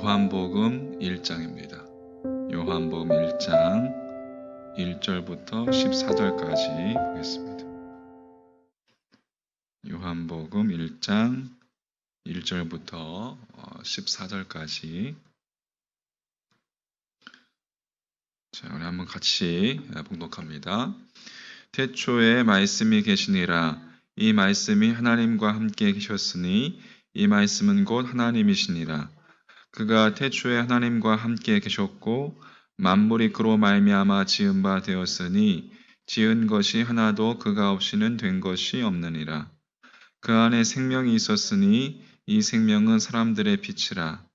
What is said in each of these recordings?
요한복음 1장입니다. 요한복음 1장 1절부터 14절까지 보겠습니다. 요한복음 1장 1절부터 14절까지. 자, 우리 한번 같이 봉독합니다. 태초에 말씀이 계시니라. 이 말씀이 하나님과 함께 계셨으니 이 말씀은 곧 하나님이시니라. 그가 태초에 하나님과 함께 계셨고 만물이 그로 말미암아 지은 바 되었으니 지은 것이 하나도 그가 없이는 된 것이 없느니라. 그 안에 생명이 있었으니 이 생명은 사람들의 빛이라.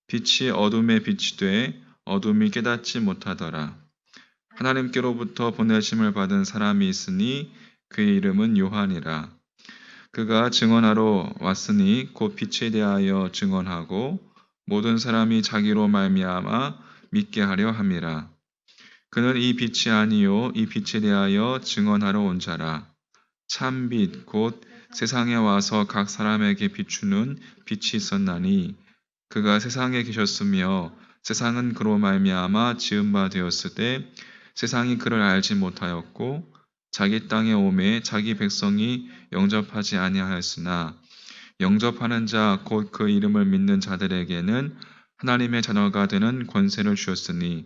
빛이 어둠에 빛이 돼 어둠이 깨닫지 못하더라. 하나님께로부터 보내심을 받은 사람이 있으니 그의 이름은 요한이라. 그가 증언하러 왔으니 곧 빛에 대하여 증언하고 모든 사람이 자기로 말미암아 믿게 하려 함이라. 그는 이 빛이 아니요 이 빛에 대하여 증언하러 온 자라. 참빛 곧 세상에 와서 각 사람에게 비추는 빛이 있었나니 그가 세상에 계셨으며 세상은 그로 말미암아 지은 바 되었을 때 세상이 그를 알지 못하였고 자기 땅에 오매 자기 백성이 영접하지 아니하였으나 영접하는 자 곧 그 이름을 믿는 자들에게는 하나님의 자녀가 되는 권세를 주었으니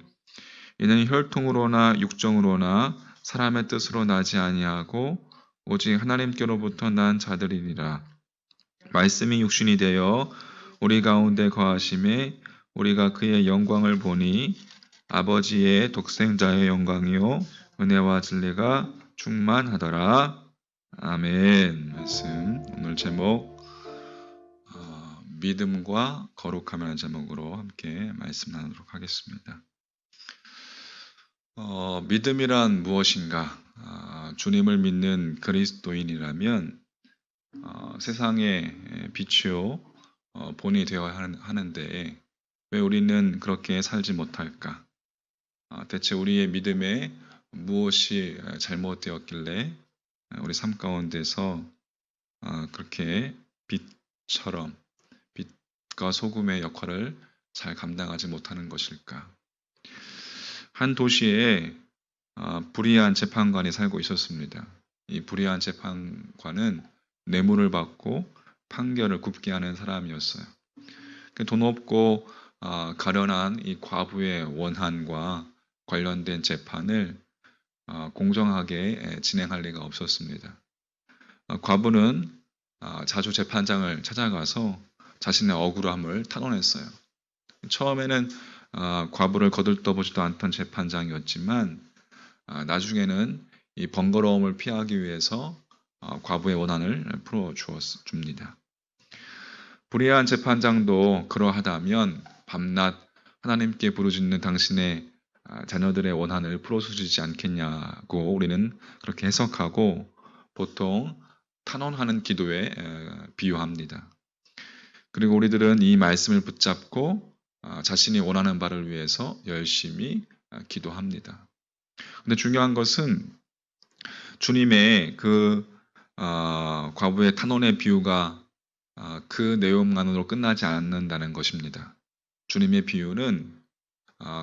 이는 혈통으로나 육정으로나 사람의 뜻으로 나지 아니하고 오직 하나님께로부터 난 자들이니라. 말씀이 육신이 되어 우리 가운데 거하심에 우리가 그의 영광을 보니 아버지의 독생자의 영광이요 은혜와 진리가 충만하더라. 아멘. 말씀 오늘 제목 믿음과 거룩함이라는 제목으로 함께 말씀 나누도록 하겠습니다. 믿음이란 무엇인가? 주님을 믿는 그리스도인이라면 세상의 빛이요 본이 되어야 하는데 왜 우리는 그렇게 살지 못할까? 대체 우리의 믿음에 무엇이 잘못되었길래 우리 삶 가운데서 그렇게 빛처럼 빛과 소금의 역할을 잘 감당하지 못하는 것일까? 한 도시에 불의한 재판관이 살고 있었습니다. 이 불의한 재판관은 뇌물을 받고 판결을 굽게 하는 사람이었어요. 돈 없고 가련한 이 과부의 원한과 관련된 재판을 공정하게 진행할 리가 없었습니다. 과부는 자주 재판장을 찾아가서 자신의 억울함을 탄원했어요. 처음에는 과부를 거들떠보지도 않던 재판장이었지만 나중에는 이 번거로움을 피하기 위해서 과부의 원한을 풀어줍니다. 불의한 재판장도 그러하다면 밤낮 하나님께 부르짖는 당신의 자녀들의 원한을 풀어주지 않겠냐고 우리는 그렇게 해석하고 보통 탄원하는 기도에 비유합니다. 그리고 우리들은 이 말씀을 붙잡고 자신이 원하는 바를 위해서 열심히 기도합니다. 근데 중요한 것은 주님의 그 과부의 탄원의 비유가 그 내용만으로 끝나지 않는다는 것입니다. 주님의 비유는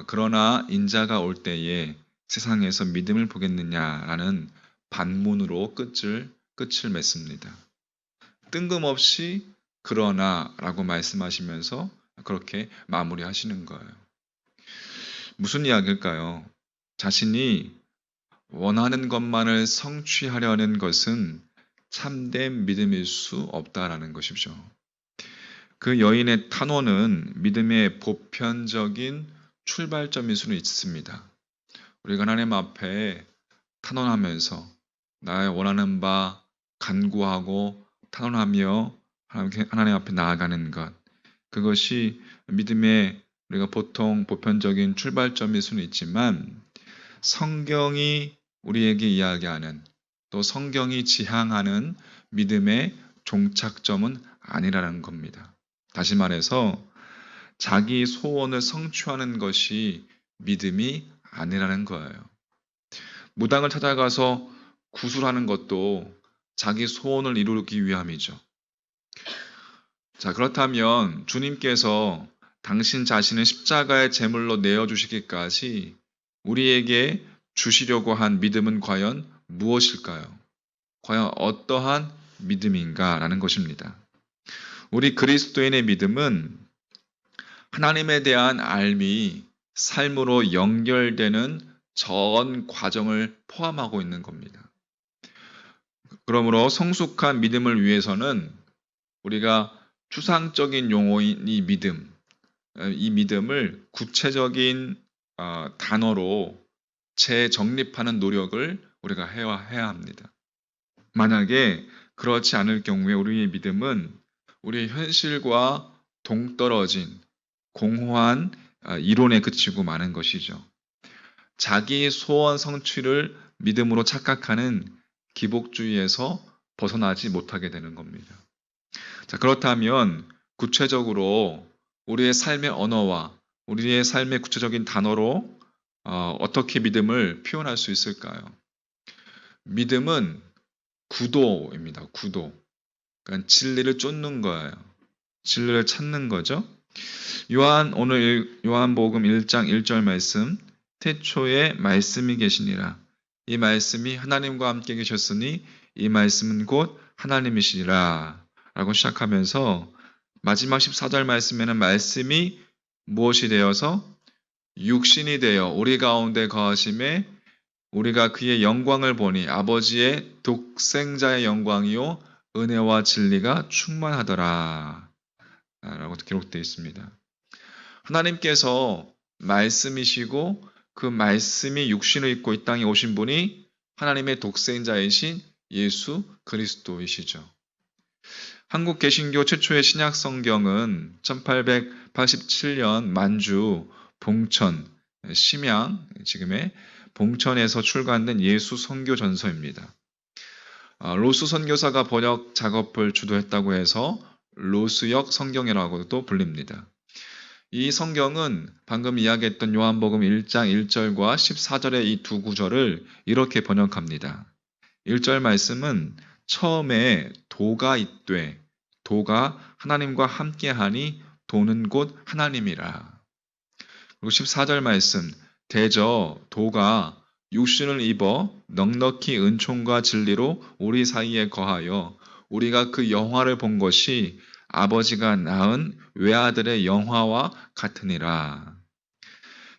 그러나 인자가 올 때에 세상에서 믿음을 보겠느냐라는 반문으로 끝을 맺습니다. 뜬금없이 그러나라고 말씀하시면서 그렇게 마무리하시는 거예요. 무슨 이야기일까요? 자신이 원하는 것만을 성취하려는 것은 참된 믿음일 수 없다라는 것이죠. 그 여인의 탄원은 믿음의 보편적인 출발점일 수는 있습니다. 우리가 하나님 앞에 탄원하면서 나의 원하는 바 간구하고 탄원하며 하나님 앞에 나아가는 것, 그것이 믿음의 우리가 보통 보편적인 출발점일 수는 있지만 성경이 우리에게 이야기하는 또 성경이 지향하는 믿음의 종착점은 아니라는 겁니다. 다시 말해서 자기 소원을 성취하는 것이 믿음이 아니라는 거예요. 무당을 찾아가서 구술하는 것도 자기 소원을 이루기 위함이죠. 자, 그렇다면 주님께서 당신 자신을 십자가의 제물로 내어주시기까지 우리에게 주시려고 한 믿음은 과연 무엇일까요? 과연 어떠한 믿음인가라는 것입니다. 우리 그리스도인의 믿음은 하나님에 대한 알미, 삶으로 연결되는 전 과정을 포함하고 있는 겁니다. 그러므로 성숙한 믿음을 위해서는 우리가 추상적인 용어인 이 믿음을 구체적인 단어로 재정립하는 노력을 우리가 해야 합니다. 만약에 그렇지 않을 경우에 우리의 믿음은 우리의 현실과 동떨어진 공허한 이론에 그치고 마는 것이죠. 자기 소원 성취를 믿음으로 착각하는 기복주의에서 벗어나지 못하게 되는 겁니다. 자, 그렇다면 구체적으로 우리의 삶의 언어와 우리의 삶의 구체적인 단어로 어떻게 믿음을 표현할 수 있을까요? 믿음은 구도입니다. 구도. 그러니까 진리를 쫓는 거예요. 진리를 찾는 거죠. 오늘 요한복음 1장 1절 말씀, 태초에 말씀이 계시니라. 이 말씀이 하나님과 함께 계셨으니 이 말씀은 곧 하나님이시니라. 라고 시작하면서 마지막 14절 말씀에는 말씀이 무엇이 되어서 육신이 되어 우리 가운데 거하심에 우리가 그의 영광을 보니 아버지의 독생자의 영광이요 은혜와 진리가 충만하더라. 라고 기록되어 있습니다. 하나님께서 말씀이시고 그 말씀이 육신을 입고 이 땅에 오신 분이 하나님의 독생자이신 예수 그리스도이시죠. 한국 개신교 최초의 신약 성경은 1887년 만주 봉천 심양 지금의 봉천에서 출간된 예수 선교 전서입니다. 로스 선교사가 번역 작업을 주도했다고 해서 로스역 성경이라고도 불립니다. 이 성경은 방금 이야기했던 요한복음 1장 1절과 14절의 이 두 구절을 이렇게 번역합니다. 1절 말씀은 처음에 도가 있되 도가 하나님과 함께하니 도는 곧 하나님이라. 그리고 14절 말씀 대저 도가 육신을 입어 넉넉히 은총과 진리로 우리 사이에 거하여 우리가 그 영화를 본 것이 아버지가 낳은 외아들의 영화와 같으니라.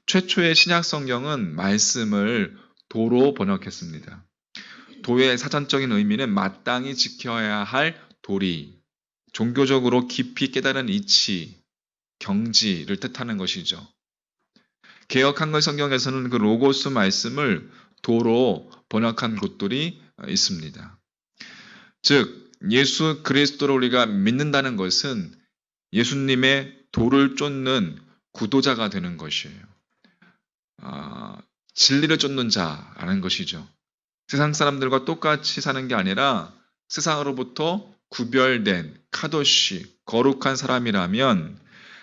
최초의 신약 성경은 말씀을 도로 번역했습니다. 도의 사전적인 의미는 마땅히 지켜야 할 도리, 종교적으로 깊이 깨달은 이치, 경지를 뜻하는 것이죠. 개역 한글 성경에서는 그 로고스 말씀을 도로 번역한 곳들이 있습니다. 즉 예수 그리스도를 우리가 믿는다는 것은 예수님의 도를 쫓는 구도자가 되는 것이에요. 진리를 쫓는 자라는 것이죠. 세상 사람들과 똑같이 사는 게 아니라 세상으로부터 구별된 카도시, 거룩한 사람이라면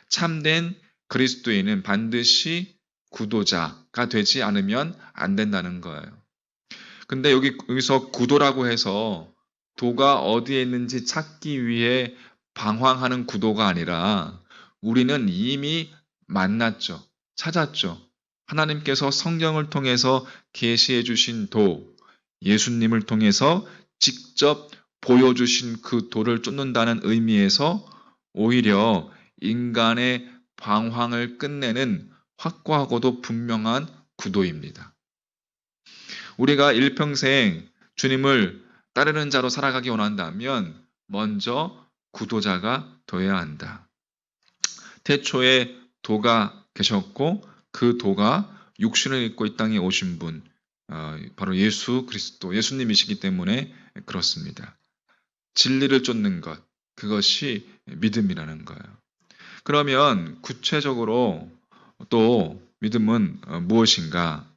참된 그리스도인은 반드시 구도자가 되지 않으면 안 된다는 거예요. 근데 여기서 구도라고 해서 도가 어디에 있는지 찾기 위해 방황하는 구도가 아니라 우리는 이미 만났죠. 찾았죠. 하나님께서 성경을 통해서 계시해 주신 도, 예수님을 통해서 직접 보여주신 그 도를 쫓는다는 의미에서 오히려 인간의 방황을 끝내는 확고하고도 분명한 구도입니다. 우리가 일평생 주님을 따르는 자로 살아가기 원한다면 먼저 구도자가 되어야 한다. 태초에 도가 계셨고 그 도가 육신을 입고 이 땅에 오신 분, 바로 예수 그리스도, 예수님이시기 때문에 그렇습니다. 진리를 쫓는 것, 그것이 믿음이라는 거예요. 그러면 구체적으로 또 믿음은 무엇인가?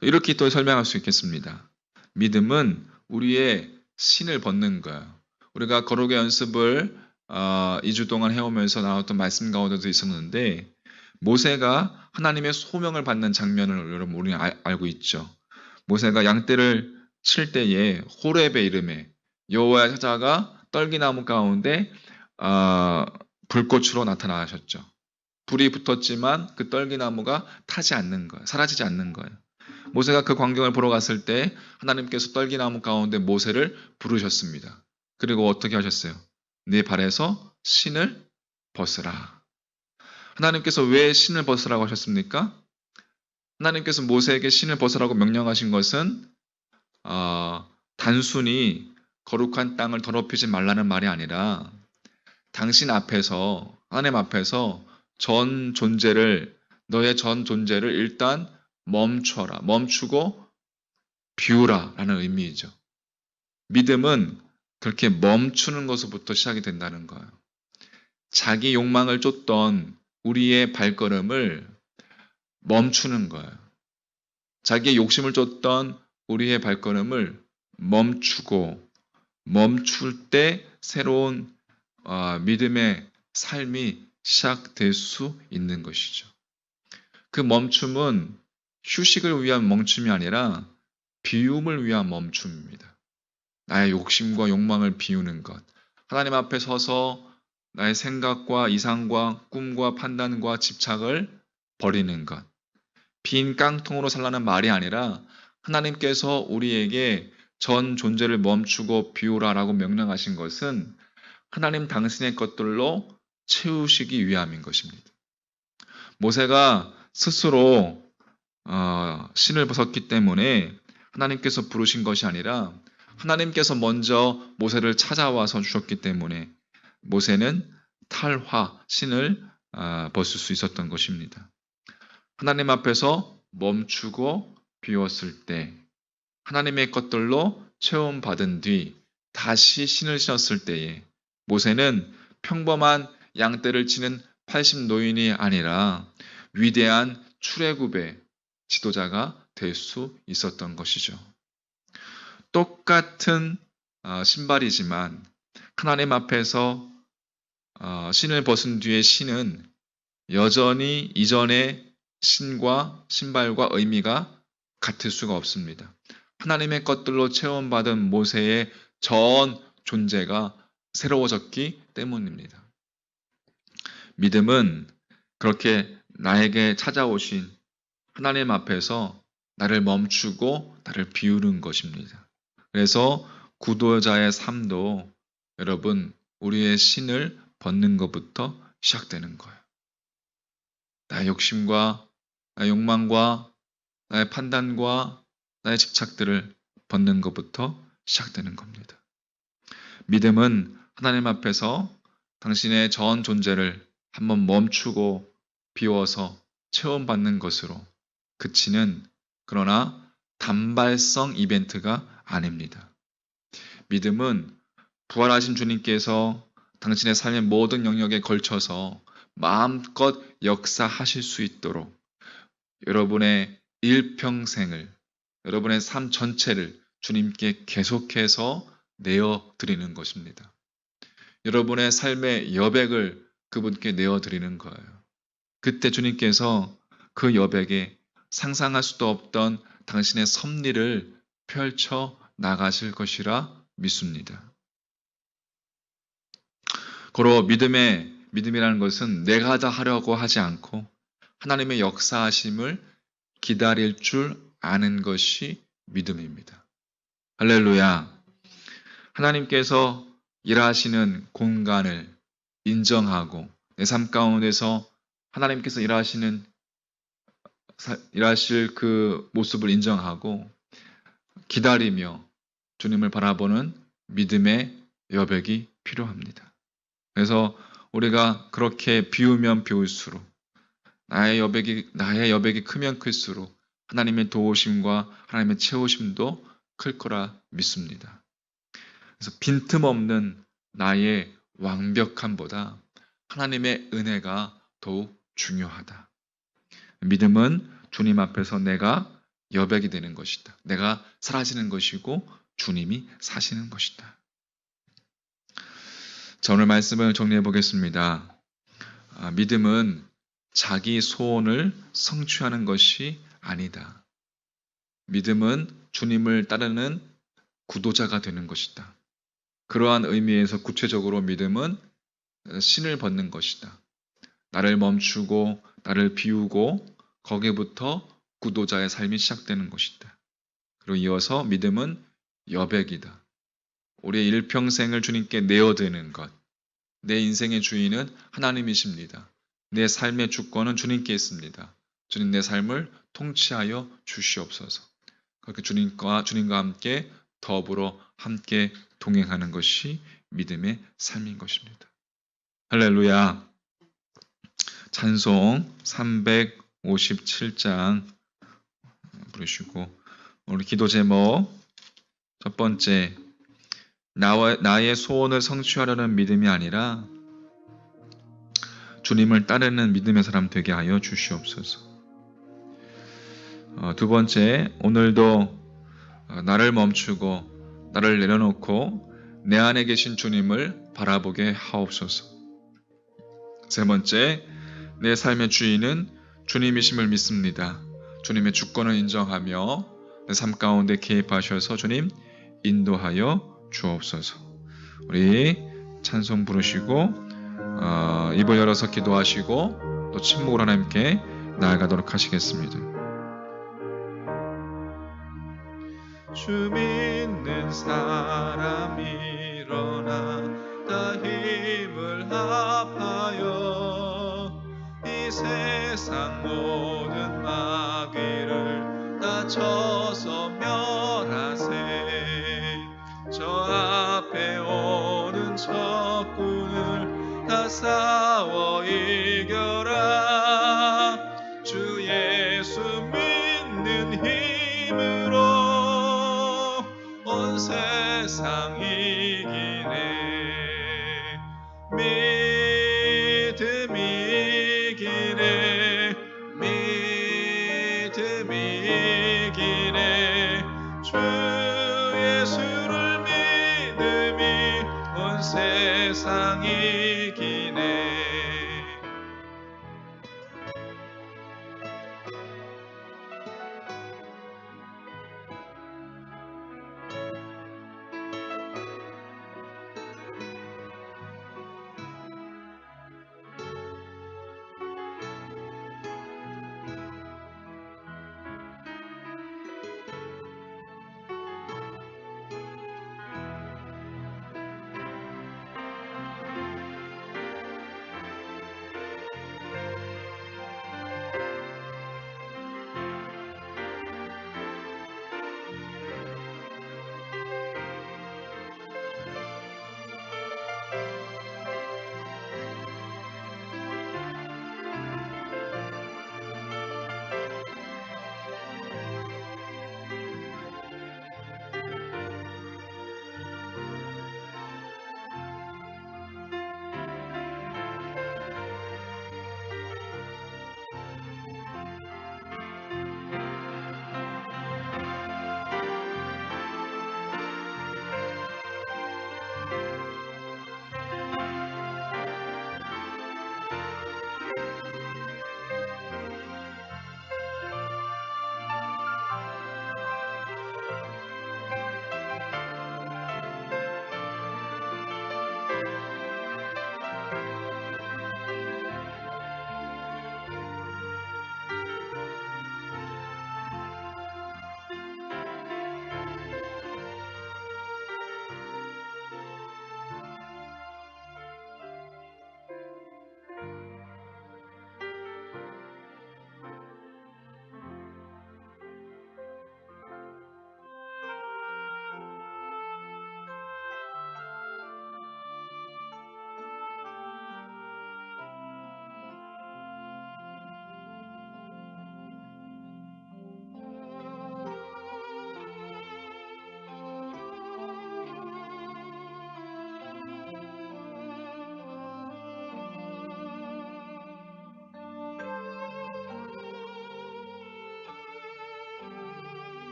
이렇게 또 설명할 수 있겠습니다. 믿음은 우리의 신을 벗는 거예요. 우리가 거룩의 연습을 2주 동안 해오면서 나왔던 말씀 가운데도 있었는데 모세가 하나님의 소명을 받는 장면을 여러분 우리는 알고 있죠. 모세가 양떼를 칠 때에 호렙의 이름에 여호와의 사자가 떨기나무 가운데 불꽃으로 나타나셨죠. 불이 붙었지만 그 떨기나무가 타지 않는 거예요. 사라지지 않는 거예요. 모세가 그 광경을 보러 갔을 때 하나님께서 떨기나무 가운데 모세를 부르셨습니다. 그리고 어떻게 하셨어요? 네 발에서 신을 벗으라. 하나님께서 왜 신을 벗으라고 하셨습니까? 하나님께서 모세에게 신을 벗으라고 명령하신 것은 단순히 거룩한 땅을 더럽히지 말라는 말이 아니라 당신 앞에서 하나님 앞에서 너의 전 존재를 일단 멈추고 비우라 라는 의미이죠. 믿음은 그렇게 멈추는 것부터 시작이 된다는 거예요. 자기 욕망을 쫓던 우리의 발걸음을 멈추는 거예요. 자기의 욕심을 쫓던 우리의 발걸음을 멈출 때 새로운 믿음의 삶이 시작될 수 있는 것이죠. 그 멈춤은 휴식을 위한 멈춤이 아니라 비움을 위한 멈춤입니다. 나의 욕심과 욕망을 비우는 것. 하나님 앞에 서서 나의 생각과 이상과 꿈과 판단과 집착을 버리는 것. 빈 깡통으로 살라는 말이 아니라 하나님께서 우리에게 전 존재를 멈추고 비우라라고 명령하신 것은 하나님 당신의 것들로 채우시기 위함인 것입니다. 모세가 스스로 신을 벗었기 때문에 하나님께서 부르신 것이 아니라 하나님께서 먼저 모세를 찾아와서 주셨기 때문에 모세는 신을 벗을 수 있었던 것입니다. 하나님 앞에서 멈추고 비웠을 때 하나님의 것들로 체험받은 뒤 다시 신을 신었을 때에 모세는 평범한 양떼를 치는 80 노인이 아니라 위대한 출애굽의 지도자가 될 수 있었던 것이죠. 똑같은 신발이지만 하나님 앞에서 신을 벗은 뒤의 신은 여전히 이전의 신과 신발과 의미가 같을 수가 없습니다. 하나님의 것들로 체험받은 모세의 전 존재가 새로워졌기 때문입니다. 믿음은 그렇게 나에게 찾아오신 하나님 앞에서 나를 멈추고 나를 비우는 것입니다. 그래서 구도자의 삶도 여러분 우리의 신을 벗는 것부터 시작되는 거예요. 나의 욕심과 나의 욕망과 나의 판단과 나의 집착들을 벗는 것부터 시작되는 겁니다. 믿음은 하나님 앞에서 당신의 전 존재를 한번 멈추고 비워서 체험받는 것으로 그치는 그러나 단발성 이벤트가 아닙니다. 믿음은 부활하신 주님께서 당신의 삶의 모든 영역에 걸쳐서 마음껏 역사하실 수 있도록 여러분의 일평생을, 여러분의 삶 전체를 주님께 계속해서 내어드리는 것입니다. 여러분의 삶의 여백을 그분께 내어드리는 거예요. 그때 주님께서 그 여백에 상상할 수도 없던 당신의 섭리를 펼쳐 나가실 것이라 믿습니다. 고로 믿음이라는 것은 내가 다 하려고 하지 않고 하나님의 역사하심을 기다릴 줄 아는 것이 믿음입니다. 할렐루야. 하나님께서 일하시는 공간을 인정하고 내 삶 가운데서 하나님께서 일하실 그 모습을 인정하고 기다리며 주님을 바라보는 믿음의 여백이 필요합니다. 그래서 우리가 그렇게 비우면 비울수록 나의 여백이 크면 클수록 하나님의 도우심과 하나님의 채우심도 클 거라 믿습니다. 그래서 빈틈없는 나의 완벽함보다 하나님의 은혜가 더욱 중요하다. 믿음은 주님 앞에서 내가 여백이 되는 것이다. 내가 사라지는 것이고 주님이 사시는 것이다. 자, 오늘 말씀을 정리해 보겠습니다. 믿음은 자기 소원을 성취하는 것이 아니다. 믿음은 주님을 따르는 구도자가 되는 것이다. 그러한 의미에서 구체적으로 믿음은 신을 벗는 것이다. 나를 멈추고 나를 비우고 거기부터 구도자의 삶이 시작되는 것이다. 그리고 이어서 믿음은 여백이다. 우리의 일평생을 주님께 내어드는 것. 내 인생의 주인은 하나님이십니다. 내 삶의 주권은 주님께 있습니다. 주님 내 삶을 통치하여 주시옵소서. 그렇게 주님과 함께 더불어 함께 동행하는 것이 믿음의 삶인 것입니다. 할렐루야. 찬송 357장 부르시고 우리 기도 제목 첫 번째 나의 소원을 성취하려는 믿음이 아니라 주님을 따르는 믿음의 사람 되게 하여 주시옵소서. 두 번째 오늘도 나를 멈추고 나를 내려놓고 내 안에 계신 주님을 바라보게 하옵소서. 세 번째 내 삶의 주인은 주님이심을 믿습니다. 주님의 주권을 인정하며 내 삶 가운데 개입하셔서 주님 인도하여 주옵소서. 우리 찬송 부르시고 입을 열어서 기도하시고 또 침묵으로 하나님께 나아가도록 하시겠습니다. 주 믿는 사람이 일어나 다 힘을 합하여 이 세상 모든 마귀를 다 쳐서 멸하세. 저 앞에 오는 적군을 다 싸워 이겨라. 주 예수 믿는 힘으로 온 세상 이기네. 믿음이 이기네. 믿음이 이기네. 주 예수를 믿음이 온 세상이